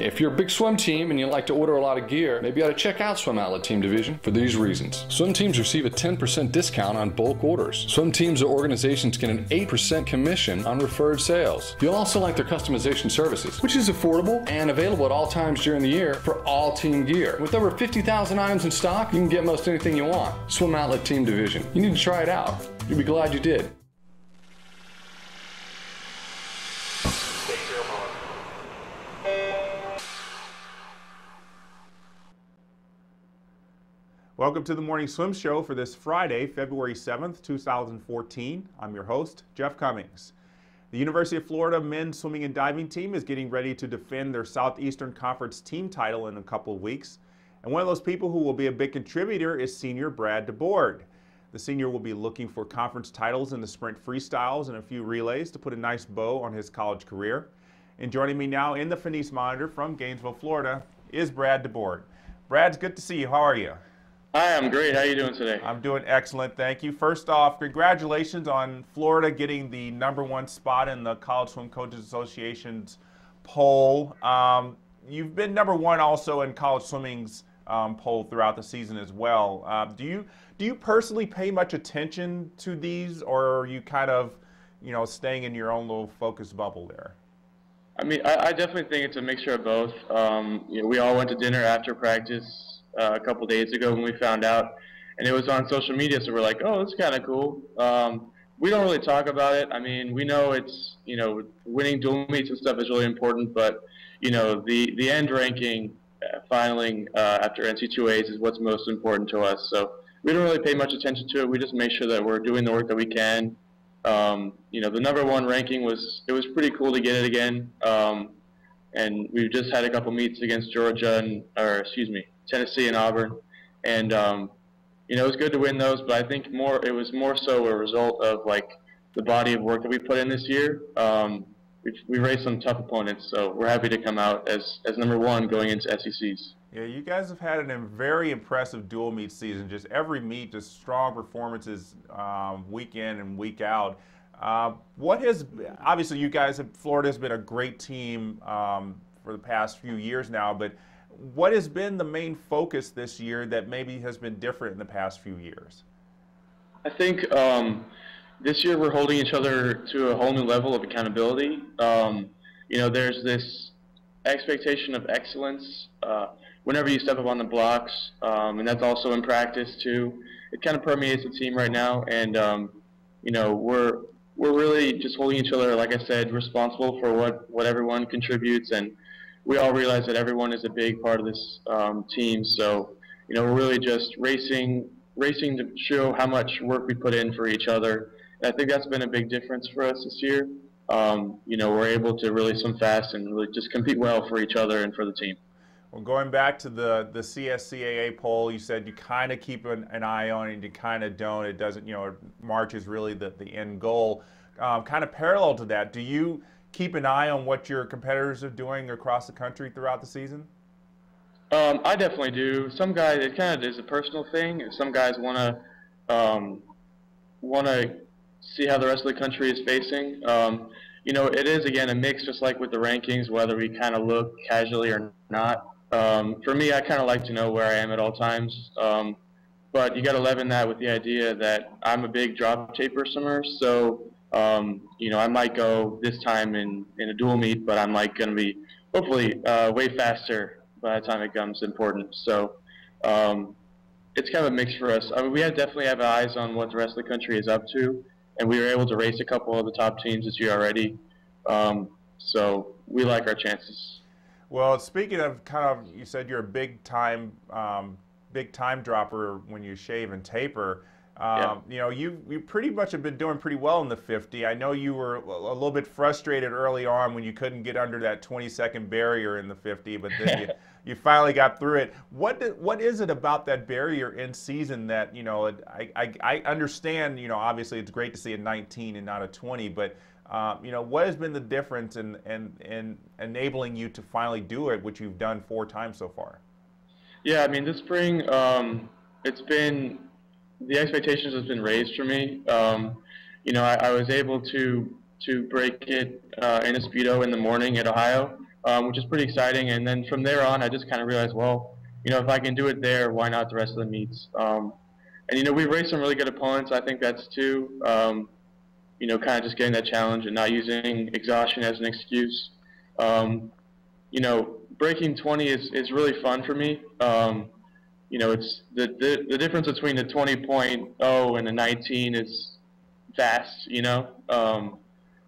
If you're a big swim team and you like to order a lot of gear, maybe you ought to check out Swim Outlet Team Division for these reasons. Swim teams receive a 10% discount on bulk orders. Swim teams or organizations get an 8% commission on referred sales. You'll also like their customization services, which is affordable and available at all times during the year for all team gear. With over 50,000 items in stock, you can get most anything you want. Swim Outlet Team Division. You need to try it out. You'll be glad you did. Welcome to the Morning Swim Show for this Friday, February 7th, 2014. I'm your host, Jeff Cummings. The University of Florida men's swimming and diving team is getting ready to defend their Southeastern Conference team title in a couple of weeks. And one of those people who will be a big contributor is senior Brad DeBorde. The senior will be looking for conference titles in the sprint freestyles and a few relays to put a nice bow on his college career. And joining me now in the Finis Monitor from Gainesville, Florida, is Brad DeBorde. Brad, it's good to see you. How are you? Hi, I'm great. How are you doing today? I'm doing excellent, thank you. First off, congratulations on Florida getting the #1 spot in the College Swim Coaches Association's poll. You've been #1 also in college swimming's poll throughout the season as well. Do you personally pay much attention to these, or are you kind of, staying in your own little focus bubble there? I mean, I definitely think it's a mixture of both. We all went to dinner after practice a couple days ago when we found out, and it was on social media, so we're like, oh, that's kind of cool. We don't really talk about it. I mean, we know it's, winning dual meets and stuff is really important, but, the end ranking, filing after NCAAs is what's most important to us. So we don't really pay much attention to it. We just make sure that we're doing the work that we can. The #1 ranking was pretty cool to get it again. And we've just had a couple meets against Tennessee and Auburn, and it was good to win those. But I think it was more so a result of the body of work that we put in this year. We raced some tough opponents, so we're happy to come out as #1 going into SECs. Yeah, you guys have had a very impressive dual meet season. Just every meet, just strong performances week in and week out. Obviously you guys Florida has been a great team for the past few years now, but what has been the main focus this year that maybe has been different in the past few years? I think this year we're holding each other to a whole new level of accountability. There's this expectation of excellence whenever you step up on the blocks, and that's also in practice too. It kind of permeates the team right now, and we're really just holding each other, like I said, responsible for what everyone contributes, and we all realize that everyone is a big part of this team. So, we're really just racing to show how much work we put in for each other. And I think that's been a big difference for us this year. We're able to really swim fast and really just compete well for each other and for the team. Well, going back to the CSCAA poll, you said you kind of keep an eye on it and you kind of don't. It doesn't, March is really the end goal. Kind of parallel to that, do you keep an eye on what your competitors are doing across the country throughout the season? I definitely do. Some guys, it kind of is a personal thing. Some guys want to see how the rest of the country is facing. It is, again, a mix, just like with the rankings, whether we kind of look casually or not. For me, I kind of like to know where I am at all times. But you got to leaven that with the idea that I'm a big drop taper swimmer, so I might go this time in a dual meet, but I'm going to be hopefully way faster by the time it comes important. So it's kind of a mix for us. I mean, we definitely have eyes on what the rest of the country is up to, and we were able to race a couple of the top teams this year already. So we like our chances. Well, speaking of you said you're a big time dropper when you shave and taper. You pretty much have been doing pretty well in the 50. I know you were a little bit frustrated early on when you couldn't get under that 20-second barrier in the 50, but then you finally got through it. What is it about that barrier in season that, I understand, obviously it's great to see a 19 and not a 20, but what has been the difference in enabling you to finally do it, which you've done 4 times so far? Yeah, I mean, this spring, the expectations has been raised for me. I was able to break it in a Speedo in the morning at Ohio, which is pretty exciting. And then from there on, I just kind of realized, well, if I can do it there, why not the rest of the meets? And we've raced some really good opponents. I think that's too. Kind of just getting that challenge and not using exhaustion as an excuse. Breaking 20 is really fun for me. It's the difference between a 20.0 and a 19 is vast,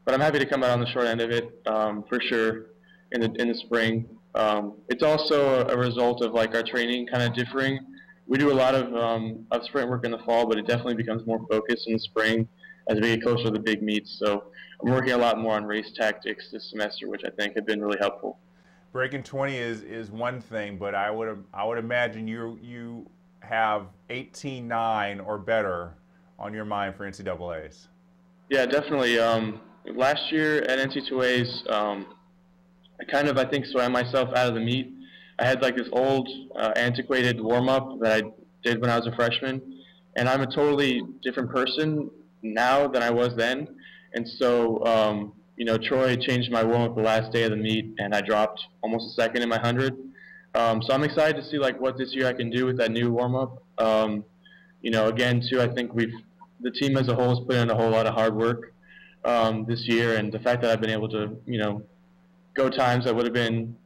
but I'm happy to come out on the short end of it for sure in the spring. It's also a result of like our training kind of differing. We do a lot of sprint work in the fall, but it definitely becomes more focused in the spring as we get closer to the big meets. So I'm working a lot more on race tactics this semester, which I think have been really helpful. Breaking 20 is one thing, but I would imagine you have 18.9 or better on your mind for NCAAs. Yeah, definitely. Last year at NCAAs, I think swam myself out of the meet. I had like this old antiquated warm-up that I did when I was a freshman, and I'm a totally different person now than I was then. And so Troy changed my warm-up the last day of the meet, and I dropped almost a second in my 100. So I'm excited to see like what this year I can do with that new warm-up. Again too, I think the team as a whole has put in a whole lot of hard work this year, and the fact that I've been able to go times that would have been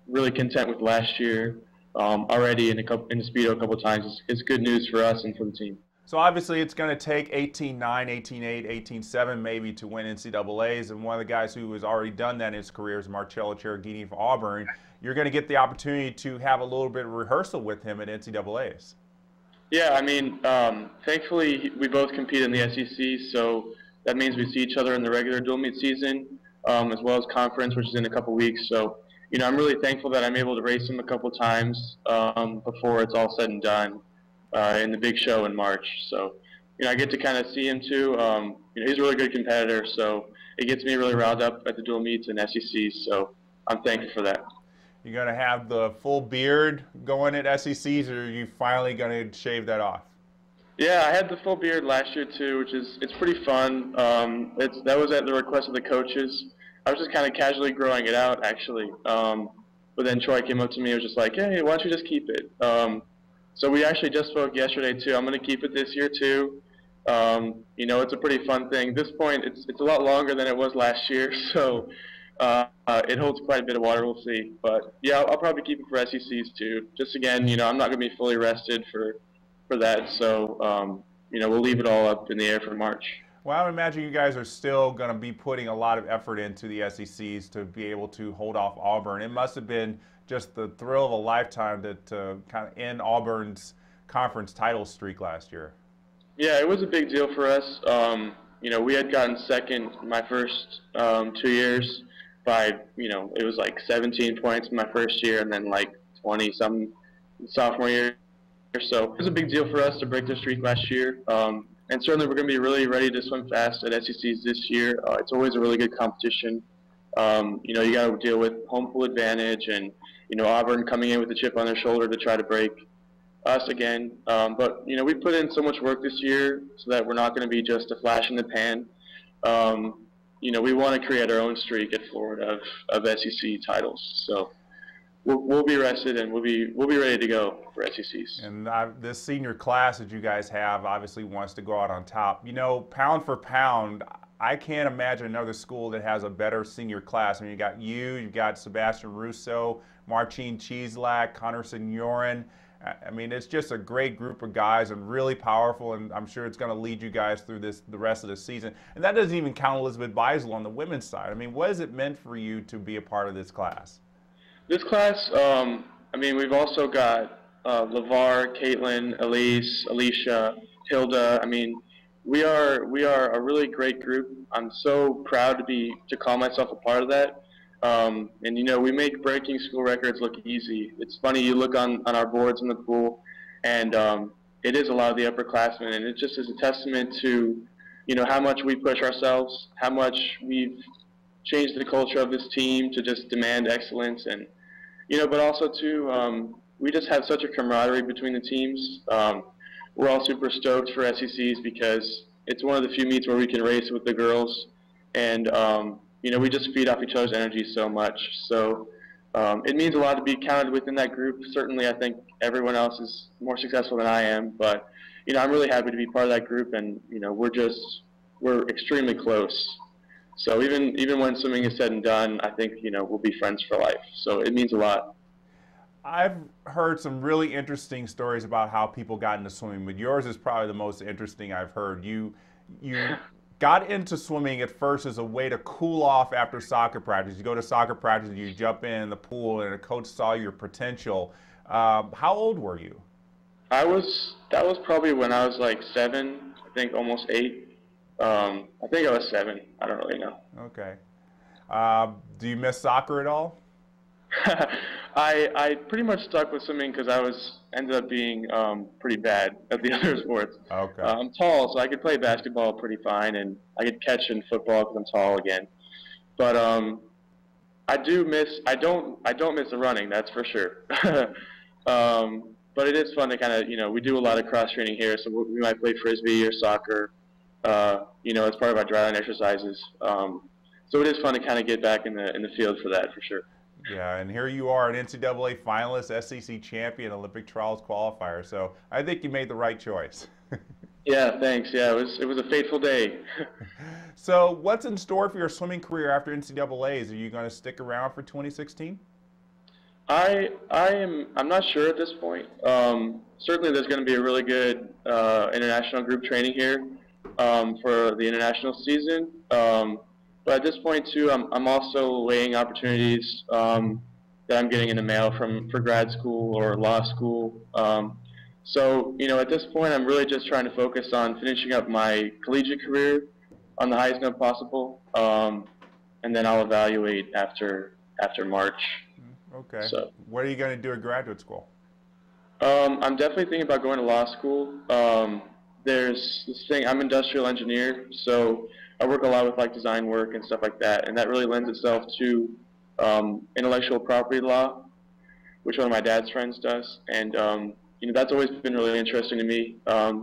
really content with last year already in the Speedo a couple of times is good news for us and for the team. So obviously it's going to take 18.9, 18.8, 18.7 maybe to win NCAAs, and one of the guys who has already done that in his career is Marcello Cherubini for Auburn. You're going to get the opportunity to have a little bit of rehearsal with him at NCAAs. Yeah, I mean, thankfully we both compete in the SEC, so that means we see each other in the regular dual meet season, as well as conference, which is in a couple weeks. So, I'm really thankful that I'm able to race him a couple times before it's all said and done in the big show in March. So, I get to kind of see him too. He's a really good competitor, so it gets me really riled up at the dual meets and SECs. So I'm thankful for that. You going to have the full beard going at SECs, or are you finally going to shave that off? Yeah, I had the full beard last year too, it's pretty fun. That was at the request of the coaches. I was just kind of casually growing it out actually. But then Troy came up to me and was just like, hey, why don't you just keep it? So we actually just spoke yesterday too. I'm going to keep it this year too. It's a pretty fun thing. At this point, it's a lot longer than it was last year, so it holds quite a bit of water. We'll see. But yeah, I'll probably keep it for SECs too. Just again, I'm not going to be fully rested for that, so we'll leave it all up in the air for March. Well, I would imagine you guys are still going to be putting a lot of effort into the SECs to be able to hold off Auburn. It must have been just the thrill of a lifetime to kind of end Auburn's conference title streak last year. Yeah, it was a big deal for us. We had gotten second my first 2 years by, it was like 17 points my first year and then like 20-some sophomore year. So it was a big deal for us to break the streak last year. And certainly we're going to be really ready to swim fast at SECs this year. It's always a really good competition. You got to deal with home field advantage and, Auburn coming in with a chip on their shoulder to try to break us again. But, we put in so much work this year so that we're not going to be just a flash in the pan. We want to create our own streak at Florida of SEC titles. So we'll be rested and we'll be ready to go for SECs. And this senior class that you guys have obviously wants to go out on top. Pound for pound, I can't imagine another school that has a better senior class. I mean, you've got Sebastian Russo, Marcin Cieslak, Connor Signorin. I mean, it's just a great group of guys and really powerful, and I'm sure it's going to lead you guys through the rest of the season. And that doesn't even count Elizabeth Beisel on the women's side. I mean, what has it meant for you to be a part of this class? This class, we've also got LeVar, Caitlin, Elise, Alicia, Hilda. I mean, we are a really great group. I'm so proud to call myself a part of that. And we make breaking school records look easy. It's funny, you look on our boards in the pool, and it is a lot of the upperclassmen, and it just is a testament to how much we push ourselves, how much we've changed the culture of this team to just demand excellence, and but also too, we just have such a camaraderie between the teams. We're all super stoked for SECs because it's one of the few meets where we can race with the girls, and you know, we just feed off each other's energy so much. So it means a lot to be counted within that group. Certainly, I think everyone else is more successful than I am, but you know, I'm really happy to be part of that group, and you know, we're extremely close. So even when swimming is said and done, I think, you know, we'll be friends for life. So it means a lot. I've heard some really interesting stories about how people got into swimming, but yours is probably the most interesting I've heard. You got into swimming at first as a way to cool off after soccer practice. You go to soccer practice, you jump in the pool, and a coach saw your potential. How old were you? That was probably when I was like 7, I think almost 8. I think I was 7. I don't really know. Okay. Do you miss soccer at all? I pretty much stuck with swimming because I ended up being pretty bad at the other sports. Okay. I'm tall, so I could play basketball pretty fine, and I could catch in football because I'm tall again. But I don't miss the running, that's for sure. But it is fun to kind of, you know, we do a lot of cross training here, so we might play frisbee or soccer, you know, as part of our dryland exercises. So it is fun to kind of get back in the field for that, for sure. Yeah, and here you are, an NCAA finalist, SEC champion, Olympic trials qualifier. So I think you made the right choice. Yeah, thanks. Yeah, it was a fateful day. So what's in store for your swimming career after NCAAs? Are you going to stick around for 2016? I'm not sure at this point. Certainly there's going to be a really good international group training here for the international season. But at this point too, I'm also weighing opportunities that I'm getting in the mail for grad school or law school. So, you know, at this point, I'm really just trying to focus on finishing up my collegiate career on the highest note possible, and then I'll evaluate after March. Okay. So, what are you going to do at graduate school? I'm definitely thinking about going to law school. There's this thing, I'm an industrial engineer, so I work a lot with like design work and stuff like that, and that really lends itself to intellectual property law, which one of my dad's friends does, and you know, that's always been really interesting to me.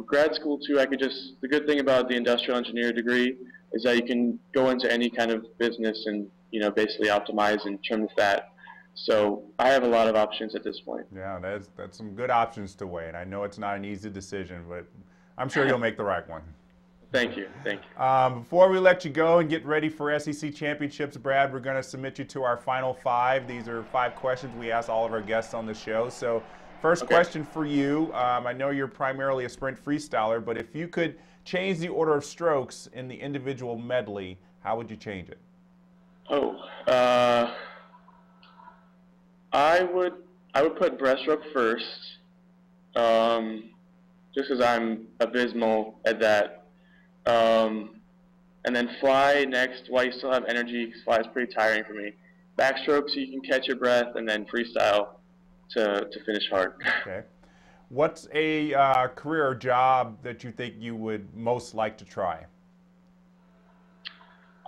Grad school too, the good thing about the industrial engineer degree is that you can go into any kind of business and, you know, basically optimize and trim the fat. So I have a lot of options at this point. Yeah, that's some good options to weigh, and I know it's not an easy decision, but I'm sure you'll make the right one. Thank you. Thank you. Before we let you go and get ready for SEC championships, Brad, we're going to submit you to our final 5. These are 5 questions we ask all of our guests on the show. So first question for you. I know you're primarily a sprint freestyler, but if you could change the order of strokes in the individual medley, how would you change it? I would put breaststroke first, just because I'm abysmal at that. And then fly next while you still have energy, because fly is pretty tiring for me. Backstroke so you can catch your breath, and then freestyle to finish hard. Okay. What's a career or job that you think you would most like to try?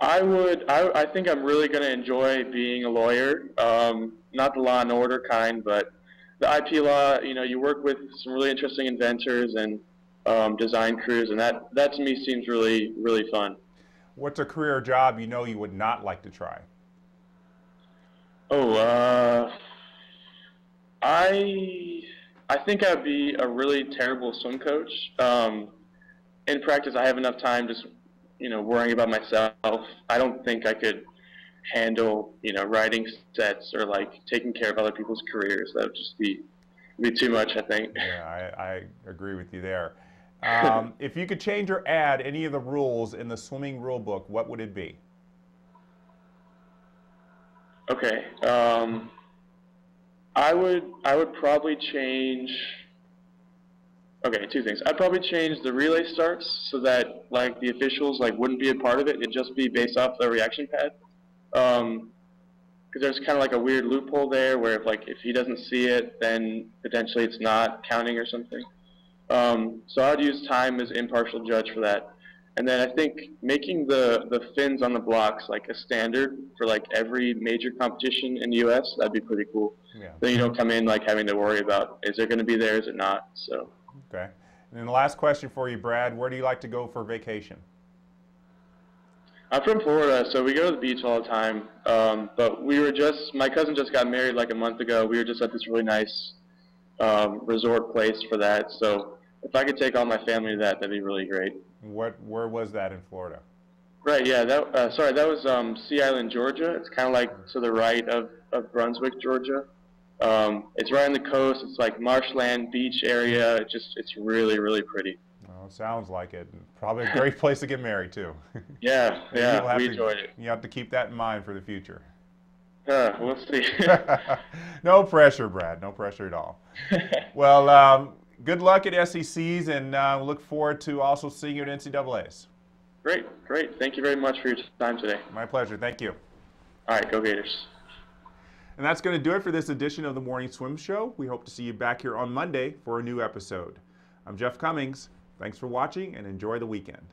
I think I'm really going to enjoy being a lawyer. Not the law and order kind, but the IP law. You know, you work with some really interesting inventors and design crews, and that to me seems really, really fun. What's a career or job you know you would not like to try? I think I'd be a really terrible swim coach. In practice, I have enough time just, you know, worrying about myself. I don't think I could handle, you know, writing sets or like taking care of other people's careers. That would just be too much, I think. Yeah, I agree with you there. If you could change or add any of the rules in the swimming rule book, what would it be? Okay. I would probably change. Okay, 2 things. I'd probably change the relay starts so that like the officials like wouldn't be a part of it. It'd just be based off the reaction pad. Because there's kind of like a weird loophole there where if he doesn't see it, then potentially it's not counting or something. So I'd use time as impartial judge for that. And then I think making the fins on the blocks like a standard for like every major competition in the U.S., that'd be pretty cool. Yeah. Then you don't come in like having to worry about, is it going to be there, is it not? So. Okay. And then the last question for you, Brad, where do you like to go for vacation? I'm from Florida, so we go to the beach all the time. But my cousin just got married like a month ago. We were just at this really nice resort place for that. So if I could take all my family to that, that'd be really great. Where was that in Florida? Right, yeah. That was Sea Island, Georgia. It's kind of like to the right of Brunswick, Georgia. It's right on the coast. It's like marshland, beach area. It's really, really pretty. Well, sounds like it. Probably a great place to get married too. Yeah, we enjoyed it. You have to keep that in mind for the future. We'll see. No pressure, Brad. No pressure at all. Well, good luck at SECs, and look forward to also seeing you at NCAAs. Great. Thank you very much for your time today. My pleasure. Thank you. All right, go Gators. And that's going to do it for this edition of the Morning Swim Show. We hope to see you back here on Monday for a new episode. I'm Jeff Cummings. Thanks for watching, and enjoy the weekend.